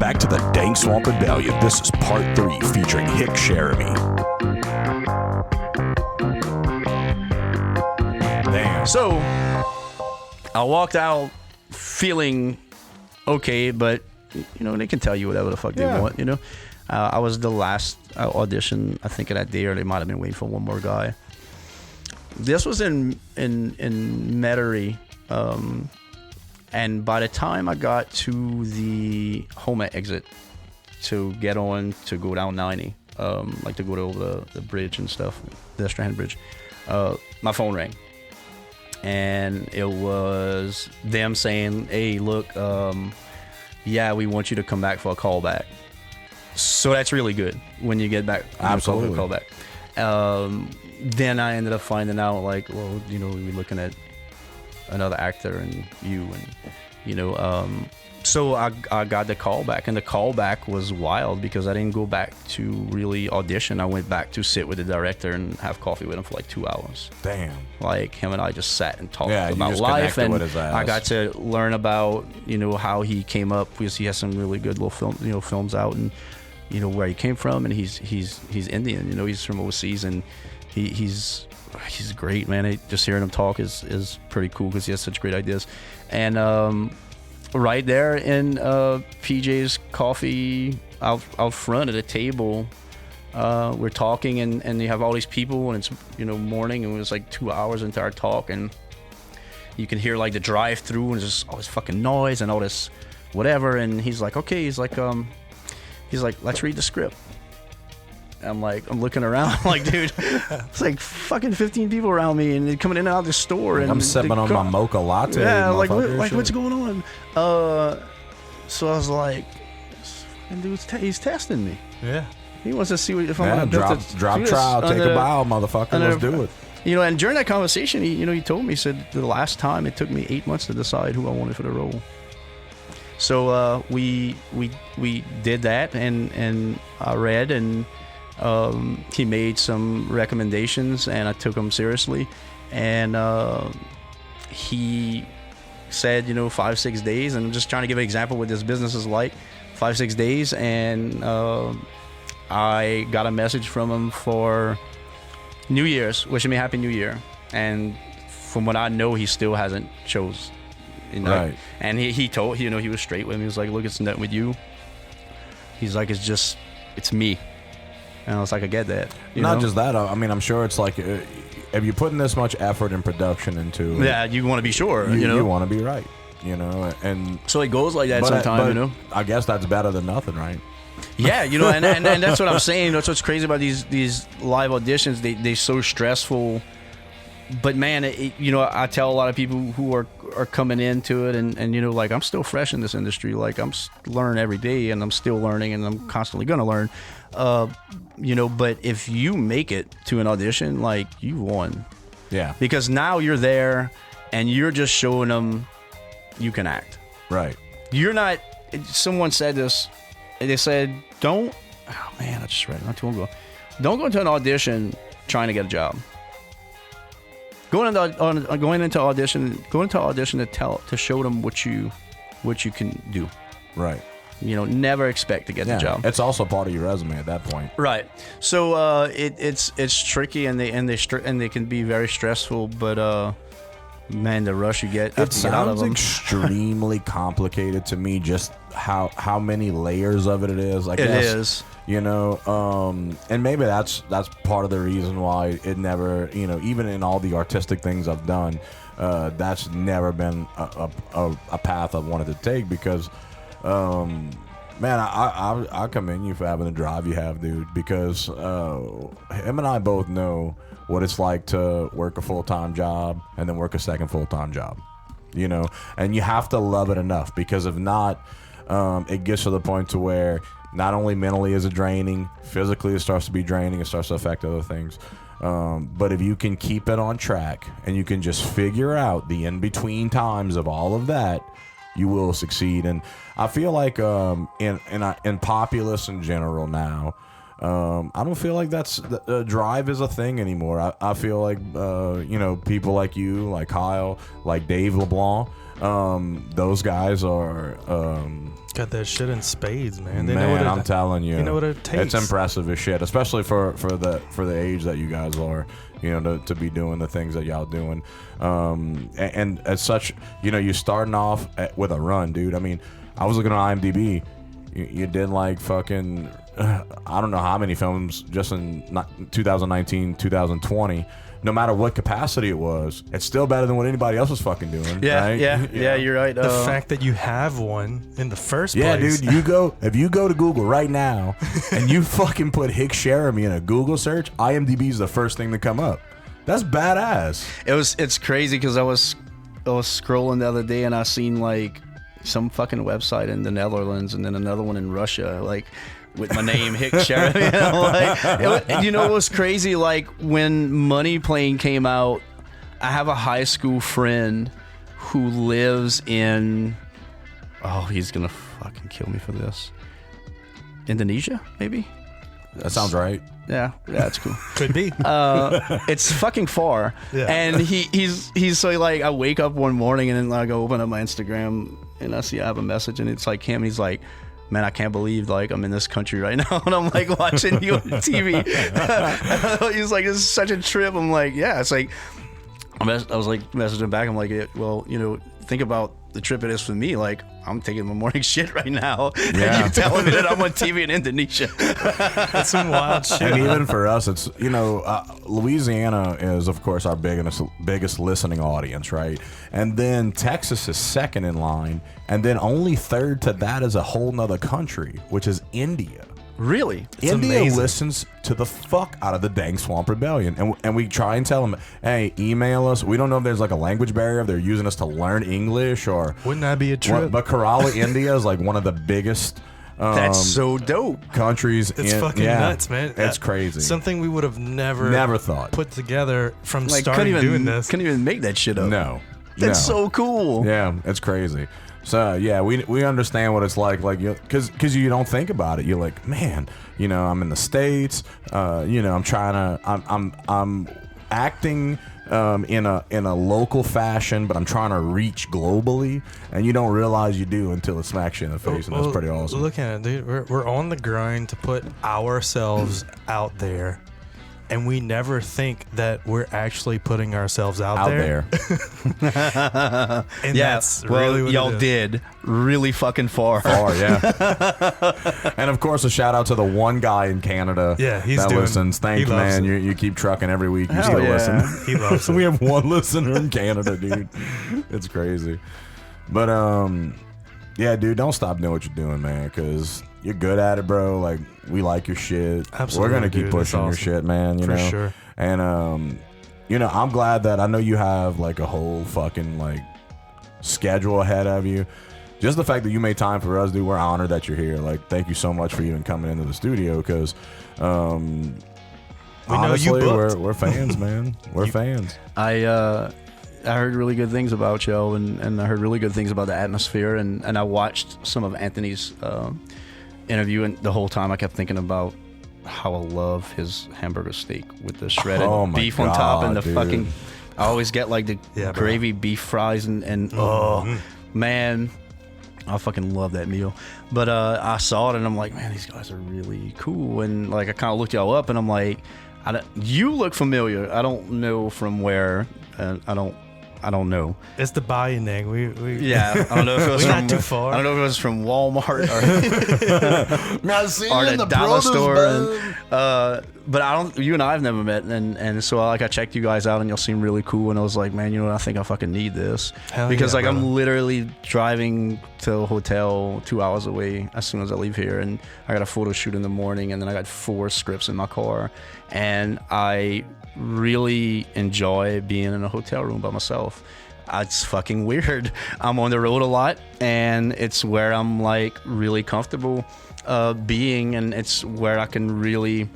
back to the Dank Swamp Rebellion. This is part 3 featuring Hick Cheramie. Damn. So I walked out feeling okay, but they can tell you whatever the fuck they want. I was the last audition, I think, of that day, or they might have been waiting for one more guy. This was in Metairie, and by the time I got to the Houma exit to get on to go down 90, like to go over the bridge and stuff, the Strand Bridge, my phone rang. And it was them saying, hey, look, we want you to come back for a callback. So that's really good when you get back. Absolutely. Call back. Then I ended up finding out, like, well, we're looking at another actor and you, and so I got the callback, and the callback was wild because I didn't go back to really audition. I went back to sit with the director and have coffee with him for like 2 hours. Damn. Like, him and I just sat and talked about just life, and with his ass. I got to learn about how he came up, because he has some really good little films out, and where he came from, and he's Indian, he's from overseas, and he's great, man. Just hearing him talk is pretty cool because he has such great ideas. And right there in PJ's coffee out front at a table, we're talking, and you have all these people, and it's morning, and it was like 2 hours into our talk, and you can hear like the drive through, and there's just all this fucking noise and all this whatever, and he's like, okay, he's like let's read the script. I'm looking around, I'm like, dude, it's like fucking 15 people around me, and they're coming in and out of the store, and I'm sipping on my mocha latte. Yeah, what's going on? So I was like, this fucking dude's he's testing me. Yeah. He wants to see if I'm gonna drop trial, take a bow, motherfucker. Let's do it. And during that conversation, he told me, he said, the last time it took me 8 months to decide who I wanted for the role. So we did that, and I read, and he made some recommendations, and I took them seriously, and he said 5-6 days, and I'm just trying to give an example what this business is like. 5-6 days, and I got a message from him for New Year's wishing me Happy New Year, and from what I know, he still hasn't chose. Right. And he told he was straight with me. He was like, look, it's not with you. He's like, it's me. And I was like, I get that. Not just that. I mean, I'm sure it's like, if you're putting this much effort and production into it, yeah, you want to be sure. You want to be right. And so it goes like that sometimes. I guess that's better than nothing, right? Yeah, and that's what I'm saying. That's what's crazy about these live auditions. They're so stressful. But man, I tell a lot of people who are coming into it, and like, I'm still fresh in this industry. Like, I'm learning every day, and I'm still learning, and I'm constantly gonna learn. But if you make it to an audition, like, you won. Yeah. Because now you're there, and you're just showing them you can act. Right. You're not. Someone said this. They said, don't. Oh man, I just read it not too long ago. Don't go into an audition trying to get a job. Going into audition to show them what you can do. Right. Never expect to get the job. It's also part of your resume at that point. Right. So it's tricky, and they can be very stressful, but man, the rush you get. It sounds extremely complicated to me. Just how many layers of it is. I guess it is. And maybe that's part of the reason why it never, even in all the artistic things I've done, that's never been a path I've wanted to take, because, man, I commend you for having the drive you have, dude, because him and I both know what it's like to work a full-time job and then work a second full-time job, and you have to love it enough, because if not, it gets to the point to where not only mentally is it draining, physically it starts to be draining, it starts to affect other things. But if you can keep it on track and you can just figure out the in-between times of all of that, you will succeed. And I feel like in populace in general now, I don't feel like that's drive is a thing anymore. I feel like people like you, like Kyle, like Dave LeBlanc, those guys are got that shit in spades, man. They man, know what I'm telling you, they know what it takes. It's impressive as shit, especially for the age that you guys are. You know, to be doing the things that y'all doing, and as such, you know, you're starting off with a run, dude. I mean, I was looking on IMDb. You did like fucking, I don't know how many films just in 2019, 2020. No matter what capacity it was, it's still better than what anybody else was fucking doing. Yeah, right? yeah, you're right. The fact that you have one in the first yeah, place. dude, if you go to Google right now and you fucking put Hick Cheramie in a Google search, IMDb is the first thing to come up. That's badass. It's crazy because I was scrolling the other day and I seen like some fucking website in the Netherlands and then another one in Russia, like with my name, Hick Cheramie. Like, you know what's crazy? Like when Money Plane came out, I have a high school friend who lives in, oh, he's gonna fucking kill me for this. Indonesia, maybe? That sounds right. Yeah, that's cool. Could be. It's fucking far. Yeah. And he's so like, I wake up one morning and then like I open up my Instagram and I see I have a message and it's like him. And he's like, man, I can't believe like I'm in this country right now and I'm like watching you on TV. He's like, this is such a trip. I'm like, yeah. It's like, I was like messaging back. I'm like, well, you know, think about the trip it is for me. Like, I'm taking my morning shit right now. Yeah. And you telling me that I'm on TV in Indonesia. That's some wild shit. And even for us, it's, you know, Louisiana is, of course, our biggest listening audience, right? And then Texas is second in line. And then only third to that is a whole nother country, which is India. Really? It's India amazing. listens to the fuck out of the Dank Swamp Rebellion. And we try and tell them, hey, email us. We don't know if there's like a language barrier, if they're using us to learn English or... Wouldn't that be a trip? But Kerala, India is like one of the biggest... That's so dope. countries. It's fucking nuts, man. It's crazy. Something we would have never thought. put together from Like, starting doing this. Couldn't even make that shit up. No. That's so cool. Yeah, it's crazy. So yeah, we understand what it's like because you don't think about it. You're like, man, you know, I'm in the States. You know, I'm acting in a local fashion, but I'm trying to reach globally, and you don't realize you do until it smacks you in the face, and that's pretty awesome. Look at it, dude. We're on the grind to put ourselves out there. And we never think that we're actually putting ourselves out there. And Yeah, that's well, really what y'all it is. did really fucking far. Yeah. And of course, a shout out to the one guy in Canada that listens. Thanks, man. You keep trucking every week. You still listen. He loves it. We have one listener in Canada, dude. It's crazy. But yeah, dude, don't stop doing what you're doing, man, because you're good at it, bro. Like, we like your shit. Absolutely, we're gonna keep dude. pushing your shit, man. You For know, sure. And you know, I'm glad that I know you have like a whole fucking like schedule ahead of you. Just the fact that you made time for us, dude, we're honored that you're here. Like, thank you so much for even coming into the studio, because honestly, know you booked. we're fans, man. We're fans. I heard really good things about y'all, and I heard really good things about the atmosphere, and I watched some of Anthony's interview, and the whole time I kept thinking about how I love his hamburger steak with the shredded beef on top and the fucking... I always get like the gravy beef fries and oh, man, I fucking love that meal. But I saw it and I'm like, man, these guys are really cool. And like, I kind of looked y'all up and I'm like, you look familiar. I don't know from where. I don't know. It's the buying thing. Yeah, I don't know if it was we're from, not too far. I don't know if it was from Walmart or the dollar store. But I don't. You and I have never met, and so like I checked you guys out, and y'all seem really cool. And I was like, man, you know what? I think I fucking need this. Hell because yeah, like brother. I'm literally driving to a hotel 2 hours away as soon as I leave here, and I got a photo shoot in the morning, and then I got 4 scripts in my car, and I really enjoy being in a hotel room by myself. It's fucking weird. I'm on the road a lot, and it's where I'm like really comfortable being, and it's where I can really,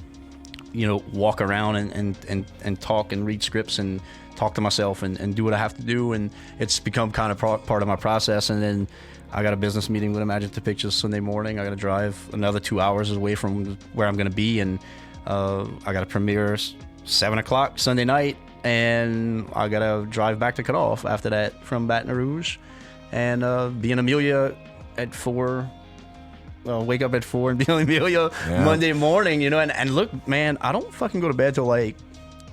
you know, walk around and talk and read scripts and talk to myself and do what I have to do, and it's become kind of part of my process. And then I got a business meeting with Imaginative Pictures Sunday morning. I got to drive another 2 hours away from where I'm going to be, and I got a premiere 7 o'clock Sunday night, and I gotta drive back to Cut Off after that from Baton Rouge. and being Amelia at 4. Wake up at 4 and be Amelia Monday morning, you know, and look, man, I don't fucking go to bed till like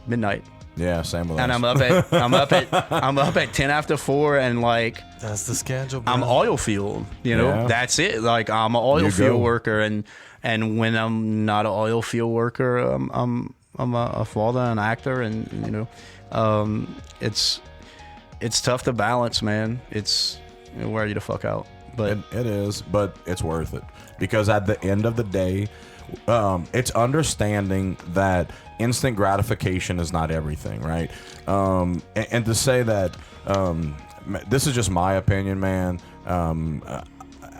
midnight. Yeah, same with us. And I'm up at 10 after 4, and like that's the schedule, bro. I'm oil field, you know. That's it. Like I'm an oil field worker, and when I'm not an oil field worker, I'm a father, an actor, and you know, it's tough to balance, man. It's wear you the fuck out. But it is, but it's worth it, because at the end of the day, it's understanding that instant gratification is not everything, right? And to say that, this is just my opinion, man.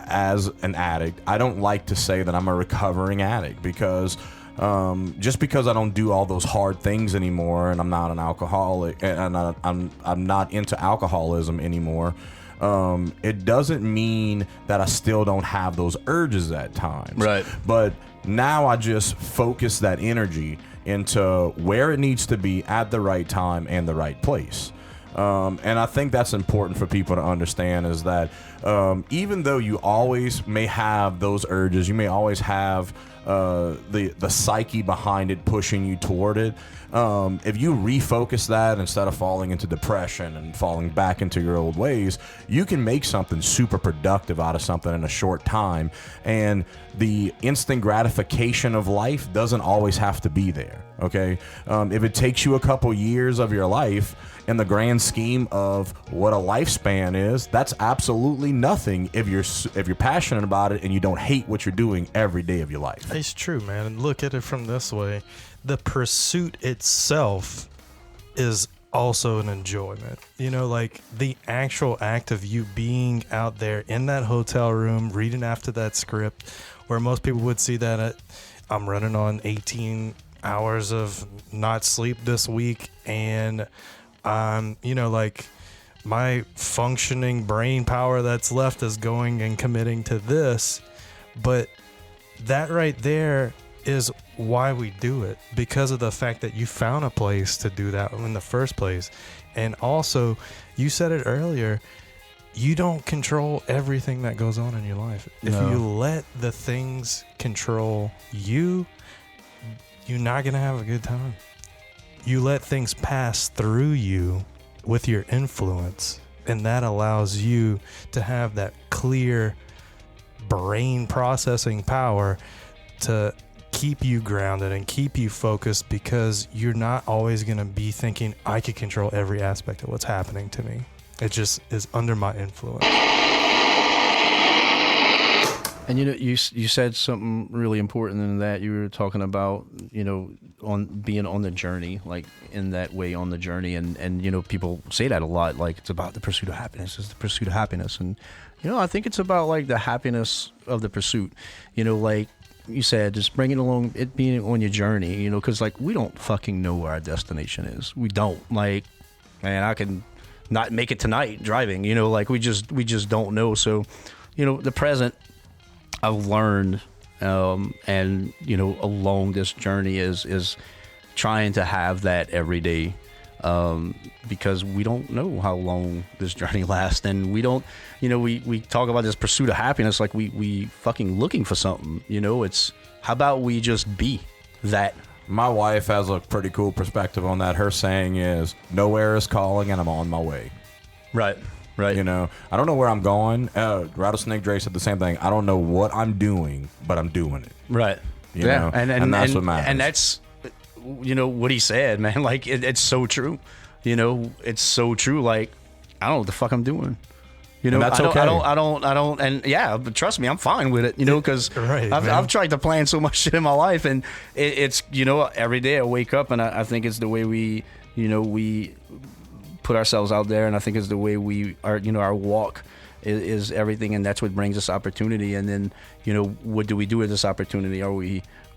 As an addict, I don't like to say that I'm a recovering addict, because just because I don't do all those hard things anymore, and I'm not an alcoholic, and I'm not into alcoholism anymore. It doesn't mean that I still don't have those urges at times. Right. But now I just focus that energy into where it needs to be at the right time and the right place. And I think that's important for people to understand, is that even though you always may have those urges, you may always have the psyche behind it pushing you toward it. If you refocus that, instead of falling into depression and falling back into your old ways, you can make something super productive out of something in a short time. And the instant gratification of life doesn't always have to be there. Okay. If it takes you a couple years of your life, in the grand scheme of what a lifespan is, that's absolutely nothing if you're passionate about it and you don't hate what you're doing every day of your life. It's true, man. And look at it from this way. The pursuit itself is also an enjoyment. You know, like the actual act of you being out there in that hotel room, reading after that script, where most people would see that I'm running on 18 hours of not sleep this week, and you know, like my functioning brain power that's left is going and committing to this. But that right there is why we do it, because of the fact that you found a place to do that in the first place. And also, you said it earlier, you don't control everything that goes on in your life. If you let the things control you, you're not going to have a good time. You let things pass through you with your influence, and that allows you to have that clear brain processing power to keep you grounded and keep you focused, because you're not always going to be thinking, I could control every aspect of what's happening to me. It just is under my influence. And you know, you said something really important in that. You were talking about, you know, on being on the journey, like in that way on the journey, and you know, people say that a lot, like it's about the pursuit of happiness. It's the pursuit of happiness, and you know, I think it's about like the happiness of the pursuit. You know, like you said, just bringing along it being on your journey. You know, because like we don't fucking know where our destination is. We don't. Like, man, I can not make it tonight driving. You know, like we just don't know. So, you know, the present, I've learned, and you know, along this journey is trying to have that every day, because we don't know how long this journey lasts, and we don't, you know, we talk about this pursuit of happiness like we fucking looking for something. You know, it's how about we just be that. My wife has a pretty cool perspective on that. Her saying is, nowhere is calling and I'm on my way. Right. Right. You know, I don't know where I'm going. Rattlesnake Dre said the same thing. I don't know what I'm doing, but I'm doing it. Right. You know? And that's what matters. And that's, you know, what he said, man. Like, it's so true. You know, it's so true. Like, I don't know what the fuck I'm doing. You know, and that's okay. I don't. And yeah, but trust me, I'm fine with it, you know, because I've tried to plan so much shit in my life, and it's, you know, every day I wake up, and I think it's the way we, you know, we put ourselves out there, and I think it's the way we are, you know, our walk is everything, and that's what brings us opportunity. And then, you know, what do we do with this opportunity?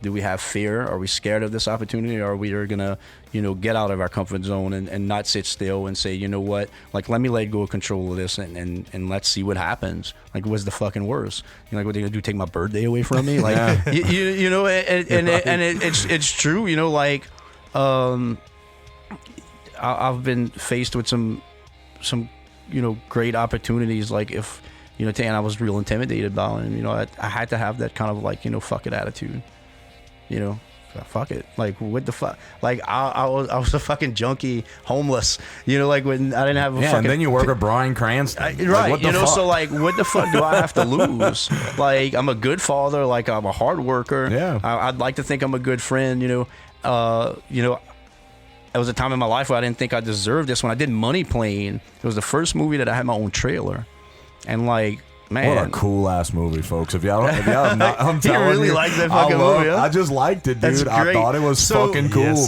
Do we have fear? Are we scared of this opportunity? Or are we gonna, you know, get out of our comfort zone and not sit still and say, you know what, like, let me let go of control of this and let's see what happens. Like, what's the fucking worst? You know, like, what they gonna do? Take my birthday away from me? Like, yeah. you know, it's true. You know, like, I've been faced with some great opportunities. Like if, and I was real intimidated by it. And, I had to have that kind of like, fuck it attitude, fuck it. Like what the fuck? Like I was a fucking junkie, homeless, like when I didn't have a fucking. And then you work with Bryan Cranston. Right. Like, what the fuck? So like what the fuck do I have to lose? Like I'm a good father, like I'm a hard worker. Yeah. I'd like to think I'm a good friend, There was a time in my life where I didn't think I deserved this. When I did Money Plane, it was the first movie that I had my own trailer. And like, man, what a cool ass movie, folks! If y'all have not, I'm telling you, really liked that fucking movie. Huh? I just liked it, dude. I thought it was fucking cool,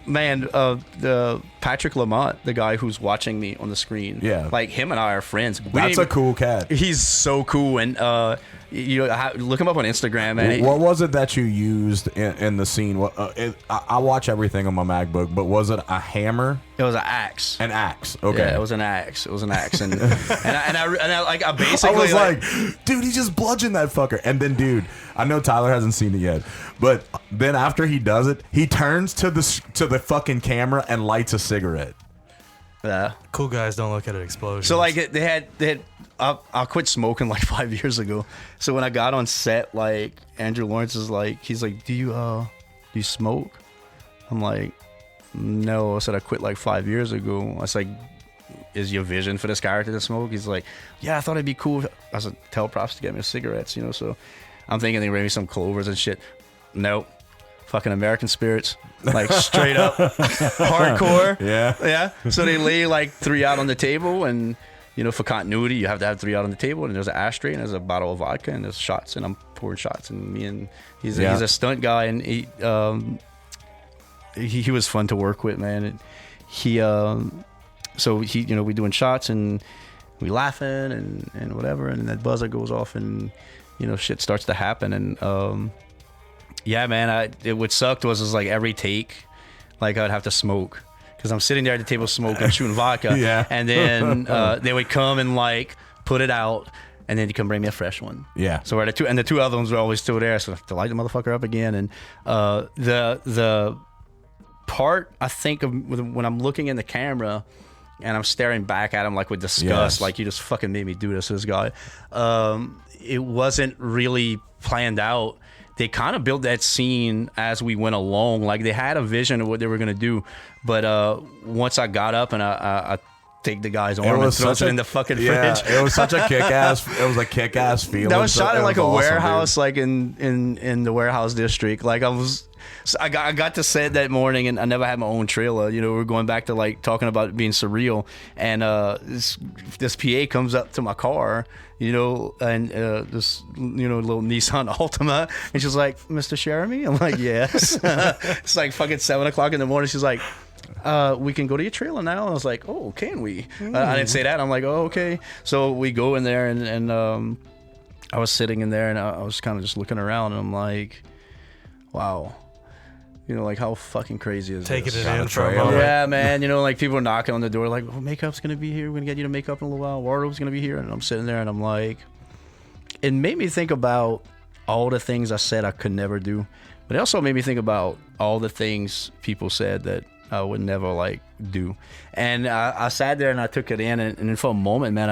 man. The Patrick Lamont, the guy who's watching me on the screen, like him and I are friends. That's a cool cat. He's so cool, and look him up on Instagram. Man. What was it that you used in the scene? I watch everything on my MacBook, but was it a hammer? It was an axe. An axe. Okay. Yeah, it was an axe. And I basically I was like, dude, he just bludgeoned that fucker. And then, dude, I know Tyler hasn't seen it yet, but then after he does it, he turns to the fucking camera and lights a cigarette. Yeah. Cool guys don't look at an explosion. So like they had. I quit smoking like 5 years ago. So when I got on set, like Andrew Lawrence is like, he's like, do you smoke? I'm like, no. I said I quit like 5 years ago. I was like, is your vision for this character to smoke? He's like, yeah, I thought it'd be cool. I said, tell props to get me cigarettes, So I'm thinking they bring me some clovers and shit. Nope. Fucking American Spirits, like straight up hardcore. Yeah. So they lay like 3 out on the table, and for continuity, you have to have 3 out on the table, and there's an ashtray, and there's a bottle of vodka, and there's shots, and I'm pouring shots, and he's a stunt guy, and he was fun to work with, man. And so we doing shots, and we laughing and whatever, and that buzzer goes off, and shit starts to happen, and yeah, man, what sucked was like every take, like I'd have to smoke. Because I'm sitting there at the table smoking, shooting vodka, and then they would come and like put it out, and then you come bring me a fresh one. Yeah. So the two other ones were always still there, so I have to light the motherfucker up again. And the part I think of when I'm looking in the camera and I'm staring back at him like with disgust, like you just fucking made me do this to this guy. It wasn't really planned out. They kind of built that scene as we went along. Like they had a vision of what they were gonna do, but once I got up and I take the guy's arm and throws it in the fucking fridge. It was such a kick-ass. It was a kick-ass feeling. That was shot in like a awesome, warehouse, dude. like in the warehouse district. Like I got to set that morning, and I never had my own trailer. We're going back to like talking about it being surreal, and this PA comes up to my car, and this little Nissan Altima, and she's like, "Mr. Cheramie?" I'm like, "Yes." It's like fucking 7:00 in the morning. She's like, we can go to your trailer now. And I was like, oh, can we? I didn't say that. I'm like, oh, okay. So we go in there, and I was sitting in there, and I was kind of just looking around, and I'm like, wow. Like how fucking crazy is taking this? It in for a moment. Yeah, man. Like people are knocking on the door, like, oh, makeup's gonna be here. We're gonna get you to makeup in a little while. Wardrobe's gonna be here, and I'm sitting there, and I'm like, it made me think about all the things I said I could never do, but it also made me think about all the things people said that I would never like do. And I sat there and I took it in, and then for a moment, man,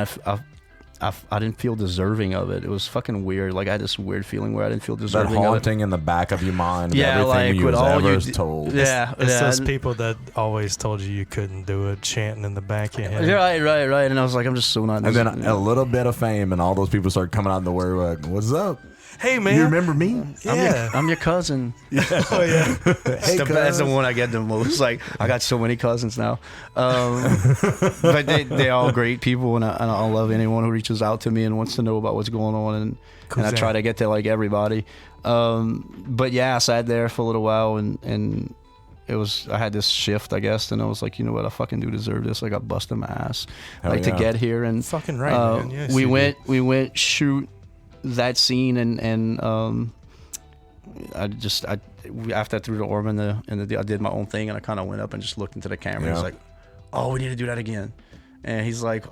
I didn't feel deserving of it. It was fucking weird. Like I had this weird feeling where I didn't feel deserving that of it. haunting in the back of your mind. Yeah, everything like you with was all ever you told. Yeah, it's those people that always told you couldn't do it, chanting in the back of your head. Right. And I was like, I'm just so not. And then a little bit of fame, and all those people start coming out in the word like, "What's up? Hey, man, you remember me? Yeah, I'm your cousin." Yeah. Oh yeah. Hey, that's the one I get the most. Like I got so many cousins now, but they're all great people, and I love anyone who reaches out to me and wants to know about what's going on, and I try to get to like everybody. But yeah, I sat there for a little while, and I had this shift, I guess, and I was like, you know what, I fucking do deserve this. Like I busted my ass, to get here, and fucking right, man. Yes, we went shoot that scene, and after I threw the orb in I did my own thing, and I kind of went up and just looked into the camera. And he's like, "Oh, we need to do that again," and he's like,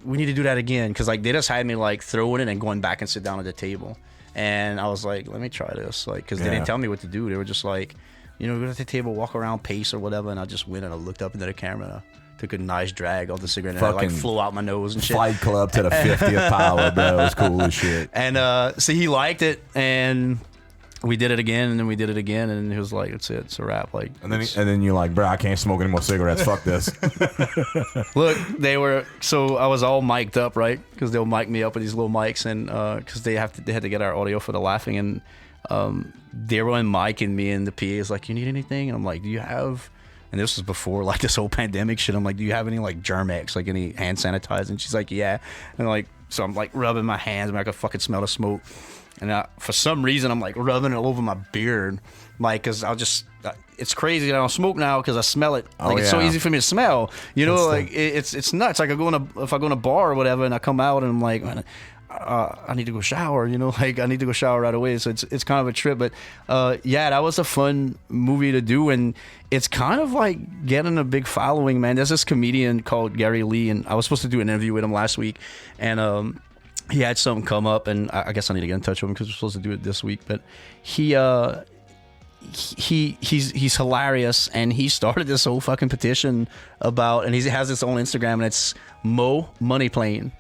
"We need to do that again," because like they just had me like throwing it and going back and sit down at the table, and I was like, "Let me try this," like because they didn't tell me what to do. They were just like, go to the table, walk around, pace or whatever, and I just went and I looked up into the camera. And I took a nice drag of the cigarette, and it like flew out my nose and shit. Fight Club to the 50th power, bro. It was cool as shit. And so he liked it, and we did it again, and then we did it again, and he was like, "That's it, it's a wrap." Like, and then you're like, "Bro, I can't smoke any more cigarettes. Fuck this." Look, so I was all mic'd up, right? Because they'll mic me up with these little mics, and because they had to get our audio for the laughing, and they were micing me, and the PA is like, "You need anything?" And I'm like, "Do you have?" And this was before like this whole pandemic shit. I'm like, "Do you have any like Germ-X, like any hand sanitizer?" And she's like, "Yeah." And like, so I'm like rubbing my hands, and I could fucking smell the smoke. And for some reason, I'm like rubbing it all over my beard, like, cause it's crazy that I don't smoke now because I smell it. Like, it's so easy for me to smell, you know, like it's nuts. Like if I go in a bar or whatever, and I come out and I'm like, man, I need to go shower, you know, like I need to go shower right away. So it's kind of a trip, but yeah, that was a fun movie to do, and it's kind of like getting a big following, man. There's this comedian called Gary Lee, and I was supposed to do an interview with him last week, and he had something come up, and I guess I need to get in touch with him because we're supposed to do it this week. But he's hilarious, and he started this whole fucking petition about, and he has his own Instagram, and it's Mo Money Plane.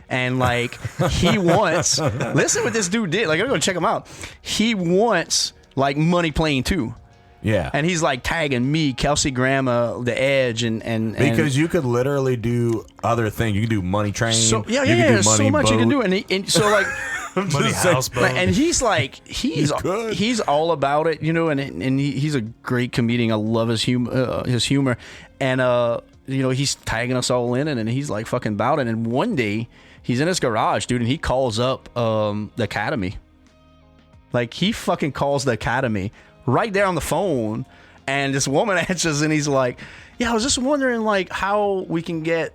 And like he wants, listen what this dude did. Like, I'm gonna check him out. He wants like Money Plane too. Yeah. And he's like tagging me, Kelsey Grammer, The Edge, and because you could literally do other things. You can do Money Train. So, yeah. So much you can do, and so like Money Houseboat. And he's like he's all about it, you know. And he's a great comedian. I love his humor, and you know, he's tagging us all in it, and he's like fucking about it. And one day he's in his garage, dude, and he calls up the Academy. Like, he fucking calls the Academy right there on the phone, and this woman answers, and he's like, "Yeah, I was just wondering like how we can get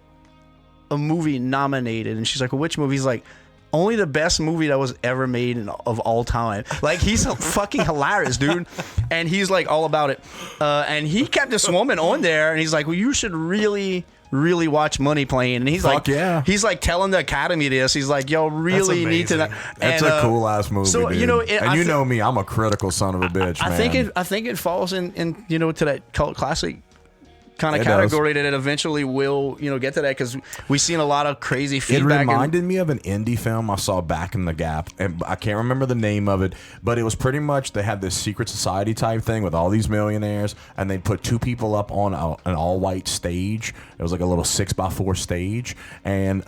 a movie nominated." And she's like, "Well, which movie?" He's like, "Only the best movie that was ever made of all time." Like, he's fucking hilarious, dude. And he's like all about it. And he kept this woman on there, and he's like, "Well, you should really watch Money Plane." And he's he's like telling the Academy this. He's like, "Yo, really need to." That's a cool ass movie. So, dude. You know, and know me, I'm a critical son of a bitch. I think it falls in you know, to that cult classic kind of category that it eventually will, you know, get to that, because we've seen a lot of crazy feedback. It reminded me of an indie film I saw back in the Gap, and I can't remember the name of it, but it was pretty much, they had this secret society type thing with all these millionaires, and they put two people up on an all-white stage. It was like a little 6x4 stage, and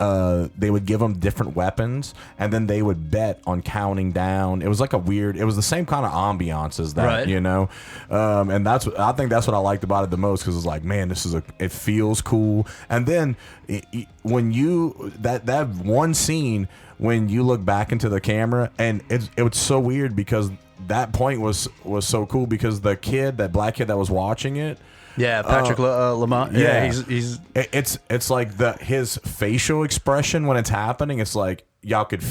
they would give them different weapons, and then they would bet on counting down. It was like it was the same kind of ambiance as that, right. You know? And I think that's what I liked about it the most, because it's like, man, it feels cool. And then when that one scene, when you look back into the camera, and it was so weird, because that point was so cool, because that black kid that was watching it, Patrick Lamont, he's it's like his facial expression when it's happening, it's like y'all could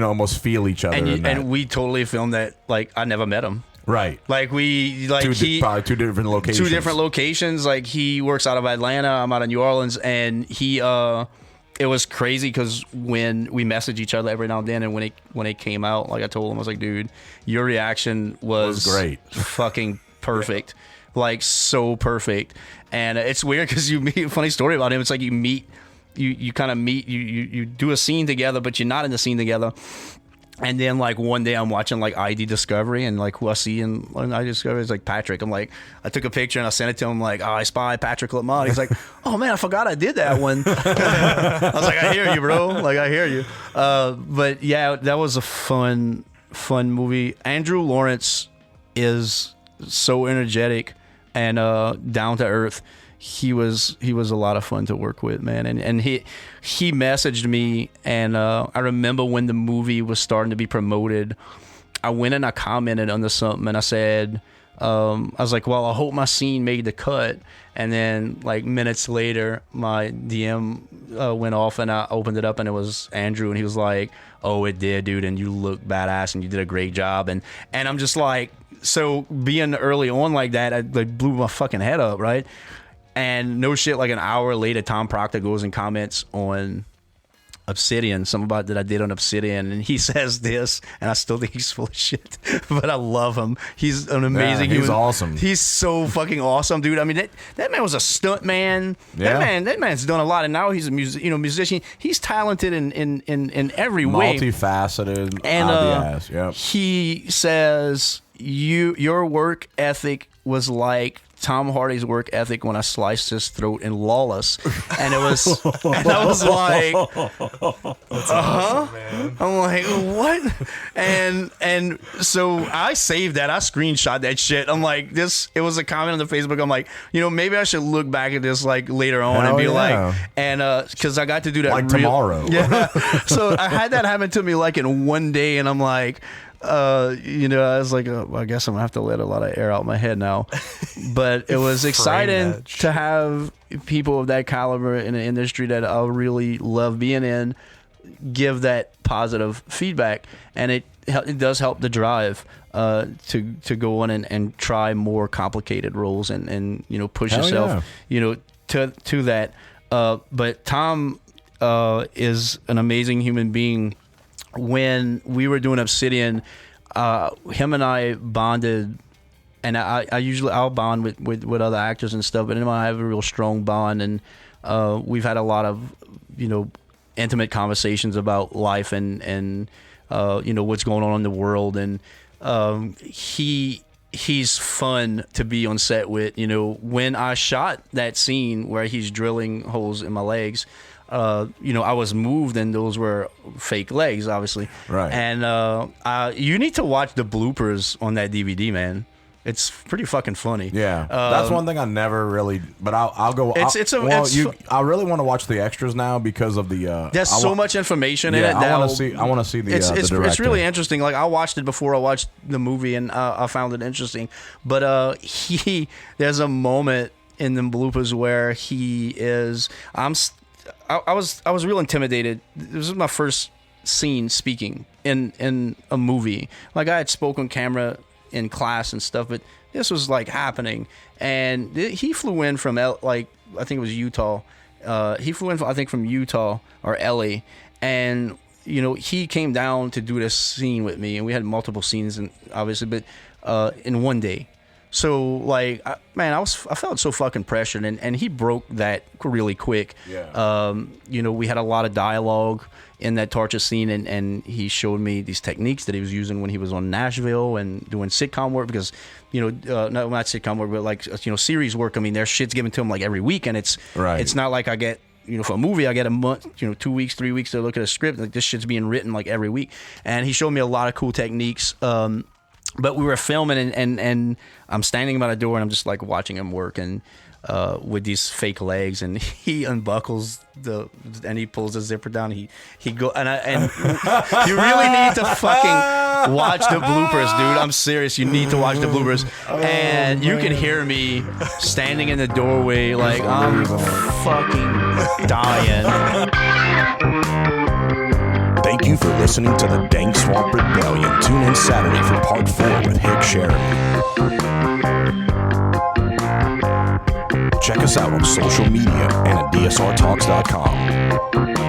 almost feel each other, and we totally filmed that. Like, I never met him. Right. Like, probably two different locations. Two different locations. Like, he works out of Atlanta, I'm out of New Orleans, and it was crazy, because when we message each other every now and then, and when it came out, like, I told him, I was like, dude, your reaction was great. Fucking perfect. Yeah. Like, so perfect. And it's weird, because you meet, funny story about him, it's like you kind of meet, you do a scene together, but you're not in the scene together. And then, like, one day I'm watching, like, ID Discovery, and, like, who I see in ID Discovery is, like, Patrick. I'm like, I took a picture and I sent it to him, like, "Oh, I spy Patrick Lamont." He's like, "Oh, man, I forgot I did that one." I was like, "I hear you, bro. Like, I hear you." But, yeah, that was a fun movie. Andrew Lawrence is so energetic and down to earth. He was a lot of fun to work with, man. And he messaged me, and I remember when the movie was starting to be promoted, I went and I commented under something, and I said, I was like, "Well, I hope my scene made the cut." And then, like, minutes later, my DM went off, and I opened it up, and it was Andrew, and he was like, "Oh, it did, dude, and you look badass, and you did a great job." And I'm just like, so being early on like that, I like blew my fucking head up, right? And no shit, like an hour later, Tom Proctor goes and comments on Obsidian, something about that I did on Obsidian, and he says this, and I still think he's full of shit, but I love him. He's an amazing he's human. awesome. He's so fucking awesome, dude. I mean, that man was a stunt man. Yeah. That man's done a lot, and now he's a musician. He's talented in every way. Multifaceted. And out the ass. Yep. he says your work ethic was like Tom Hardy's work ethic when I sliced his throat in Lawless, and it was, and I was like, Awesome, man. I'm like, what? And so I saved that. I screenshot that shit. I'm like, this. It was a comment on the Facebook. I'm like, maybe I should look back at this like later on and be like, and because I got to do that Like tomorrow. Yeah. So I had that happen to me like in one day, and I'm like. I was like, I guess I'm gonna have to let a lot of air out my head now. But it was exciting to have people of that caliber in an industry that I really love being in give that positive feedback, and it does help the drive to go on and try more complicated roles and push yourself to that. But Tom is an amazing human being. When we were doing Obsidian, him and I bonded, and I'll bond with other actors and stuff, but him and I have a real strong bond, and we've had a lot of intimate conversations about life and what's going on in the world, and he's fun to be on set with. When I shot that scene where he's drilling holes in my legs, I was moved, and those were fake legs, obviously. Right. And you need to watch the bloopers on that DVD, man. It's pretty fucking funny. Yeah, that's one thing I never really. But I'll go. I really want to watch the extras now because of the. There's so much information in it. I want to see the. The director. It's really interesting. Like I watched it before I watched the movie, and I found it interesting. But there's a moment in the bloopers where he is. I was real intimidated. This was my first scene speaking in a movie. Like I had spoken camera in class and stuff, but this was like happening. And he flew in from I think it was Utah. He flew in from Utah or LA, and he came down to do this scene with me, and we had multiple scenes, and obviously, but in one day. So like, I felt so fucking pressured, and he broke that really quick. Yeah. We had a lot of dialogue in that torture scene, and he showed me these techniques that he was using when he was on Nashville and doing sitcom work, because not sitcom work, but like series work. I mean, their shit's given to him like every week, and it's not like I get. For a movie, I get a month, 2 weeks, 3 weeks to look at a script. Like this shit's being written like every week, and he showed me a lot of cool techniques. But we were filming, and I'm standing by the door, and I'm just like watching him work, and with these fake legs, and he unbuckles and he pulls the zipper down. He go and you really need to fucking watch the bloopers, dude. I'm serious. You need to watch the bloopers, and you can hear me standing in the doorway like I'm fucking dying. Thank you for listening to the Dank Swamp Rebellion. Tune in Saturday for part 4 with Hick Cheramie. Check us out on social media and at DSRTalks.com.